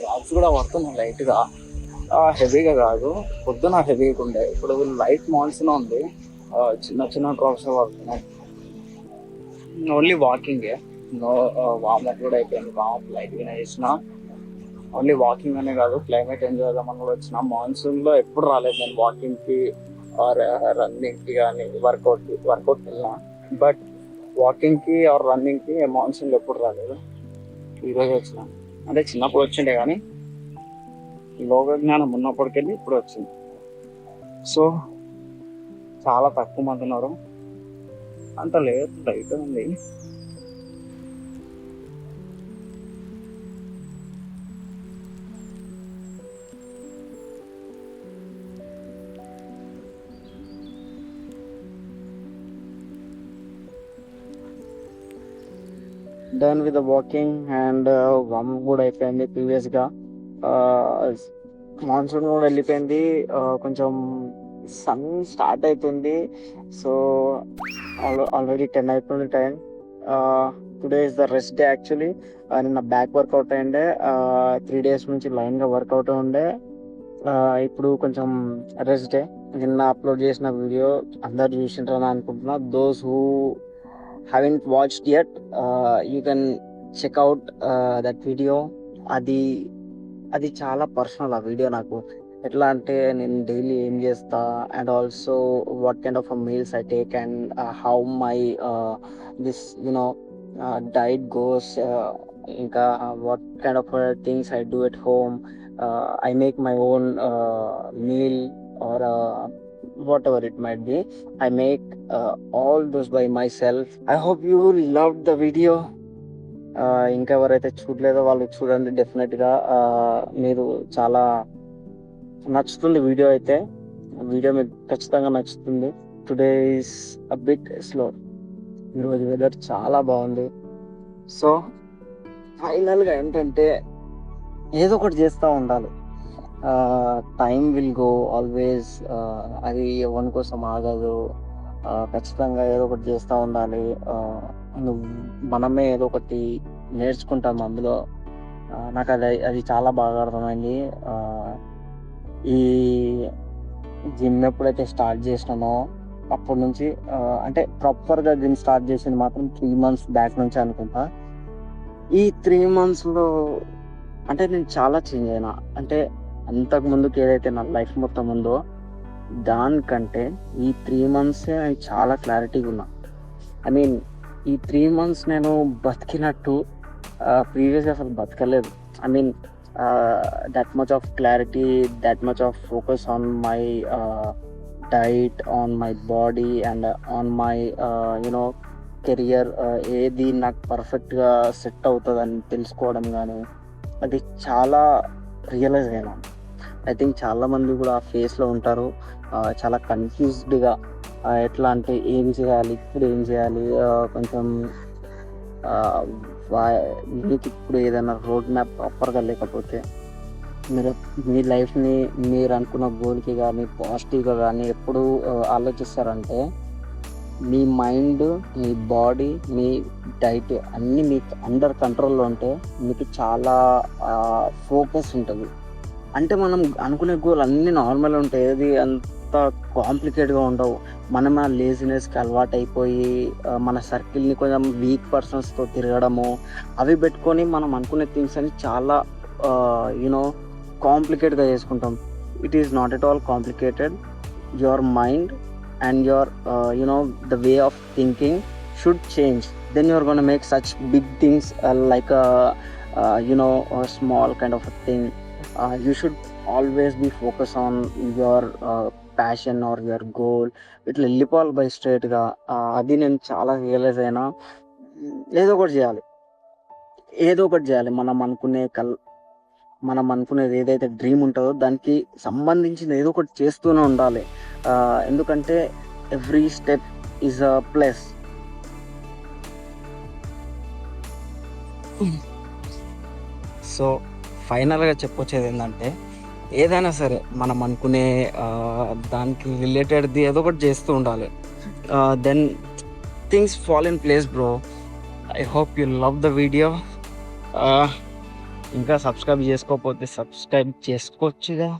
క్లాబ్స్ కూడా పడుతున్నాయి లైట్గా, హెవీగా కాదు. పొద్దున హెవీగా ఉండే, ఇప్పుడు లైట్ మాన్సూన్ ఉంది, చిన్న చిన్న డ్రాప్స్ పడుతున్నాయి. ఓన్లీ వాకింగే, నో వార్మప్ కూడా అయిపోయింది. వార్మప్ లైట్గానే చేసిన. ఓన్లీ వాకింగ్ అనే కాదు, క్లైమేట్ ఎంజాయ్ చేద్దామని కూడా వచ్చిన. మాన్సూన్లో ఎప్పుడు రాలేదు నేను వాకింగ్కి ఆర్ రన్నింగ్కి కానీ వర్కౌట్ వెళ్ళినా. బట్ వాకింగ్కి ఆర్ రన్నింగ్కి మాన్సూన్లో ఎప్పుడు రాలేదు. ఈరోజు వచ్చిన, అంటే చిన్నప్పుడు వచ్చిండే కానీ లోక జ్ఞానం ఉన్నప్పటికెళ్ళి ఇప్పుడు వచ్చింది. సో చాలా తక్కువ మంది ఉన్నారు, అంత లేదు, లైట్ ఉంది. Done with the walking and warm కూడా అయిపోయింది. ప్రీవియస్గా మాన్సూన్ కూడా వెళ్ళిపోయింది. కొంచెం సన్ స్టార్ట్ అవుతుంది. సో ఆల్రెడీ 10 అయిపోయింది time. Today is the rest day actually. నిన్న బ్యాక్ వర్కౌట్ అయ్యిండే, 3 days నుంచి లైన్గా వర్కౌట్ ఉండే. ఇప్పుడు కొంచెం రెస్ట్ డే. నిన్న అప్లోడ్ చేసిన వీడియో అందరు చూసింటారని అనుకుంటున్నా. Those who haven't watched yet, you can check out that video. అది చాలా పర్సనల్ ఆ వీడియో. నాకు ఎట్లా అంటే నేను డైలీ ఏం చేస్తా and also what kind of meals I take and how my this diet goes, ఇంకా what kind of things I do at home. I make my own meal or whatever it might be. I make all those by myself. I hope you loved the video. ఇంకా ఎవరైతే చూడలేదో వాళ్ళు చూడండి డెఫినెట్గా. మీరు చాలా నచ్చుతుంది video అయితే. Video మీకు ఖచ్చితంగా నచ్చుతుంది. Today is a bit slow. ఈరోజు వెదర్ చాలా బాగుంది. సో ఫైనల్గా ఏంటంటే ఏదో ఒకటి చేస్తూ ఉండాలి. Time will go always. అది ఎవరి కోసం ఆగదు. ఖచ్చితంగా ఏదో ఒకటి చేస్తూ ఉండాలి. మనమే ఏదో ఒకటి నేర్చుకుంటాం అందులో. నాకు అది చాలా బాగా అర్థమైంది. ఈ జిమ్ ఎప్పుడైతే స్టార్ట్ చేసినానో అప్పటి నుంచి, అంటే ప్రాపర్గా జిమ్ స్టార్ట్ చేసింది మాత్రం 3 months బ్యాక్ నుంచి అనుకుంటా. ఈ 3 monthsలో అంటే నేను చాలా చేంజ్ అయినా. అంటే అంతకు ముందుకు ఏదైతే నా లైఫ్ మొత్తం ఉందో దానికంటే ఈ 3 months నేను చాలా క్లారిటీగా ఉన్నా. ఐ మీన్ ఈ 3 months నేను బతికినట్టు ప్రీవియస్గా అసలు బతకలేదు. I mean that much of clarity, that much of focus on my diet, on my body and on my career. ఏది నాకు పర్ఫెక్ట్గా సెట్ అవుతుందని తెలుసుకోవడం కానీ అది చాలా రియలైజ్ అయినా. ఐ థింక్ చాలామంది కూడా ఆ ఫేస్లో ఉంటారు, చాలా కన్ఫ్యూజ్డ్గా. ఎట్లా అంటే ఏం చేయాలి, ఇప్పుడు ఏం చేయాలి, కొంచెం మీకు ఇప్పుడు ఏదైనా రోడ్ మ్యాప్ ప్రాపర్గా లేకపోతే మీరు మీ లైఫ్ని మీరు అనుకున్న గోల్కి కానీ పాజిటివ్గా కానీ ఎప్పుడు ఆలోచిస్తారంటే మీ మైండ్, మీ బాడీ, మీ డైట్ అన్నీ మీకు అండర్ కంట్రోల్లో ఉంటే మీకు చాలా ఫోకస్ ఉంటుంది. అంటే మనం అనుకునే గోల్ అన్నీ నార్మల్ ఉంటాయి, ఏది అంత కాంప్లికేట్గా ఉండవు. మనం ఆ లేజినెస్కి అలవాటు అయిపోయి మన సర్కిల్ని కొంచెం వీక్ పర్సన్స్తో తిరగడము అవి పెట్టుకొని మనం అనుకునే థింగ్స్ అని చాలా కాంప్లికేట్గా చేసుకుంటాం. it is not at all complicated. Your mind and your the way of thinking should change. Then you're going to make such big things, like a small kind of a thing. You should always be focused on your passion or your goal. ఇట్లా వెళ్ళిపోవాలి by స్ట్రేట్గా. అది నేను చాలా realise అయినా. ఏదో ఒకటి చేయాలి, ఏదో ఒకటి చేయాలి. మనం అనుకునేది ఏదైతే డ్రీమ్ ఉంటుందో దానికి సంబంధించిన ఏదో ఒకటి చేస్తూనే ఉండాలి. ఎందుకంటే every step is a plus. So ఫైనల్గా చెప్పొచ్చేది ఏంటంటే, ఏదైనా సరే మనం అనుకునే దానికి రిలేటెడ్ది ఏదో ఒకటి చేస్తూ ఉండాలి. Then things fall in place bro. I hope you love the video. ఇంకా సబ్స్క్రైబ్ చేసుకోకపోతే సబ్స్క్రైబ్ చేసుకోవచ్చుగా.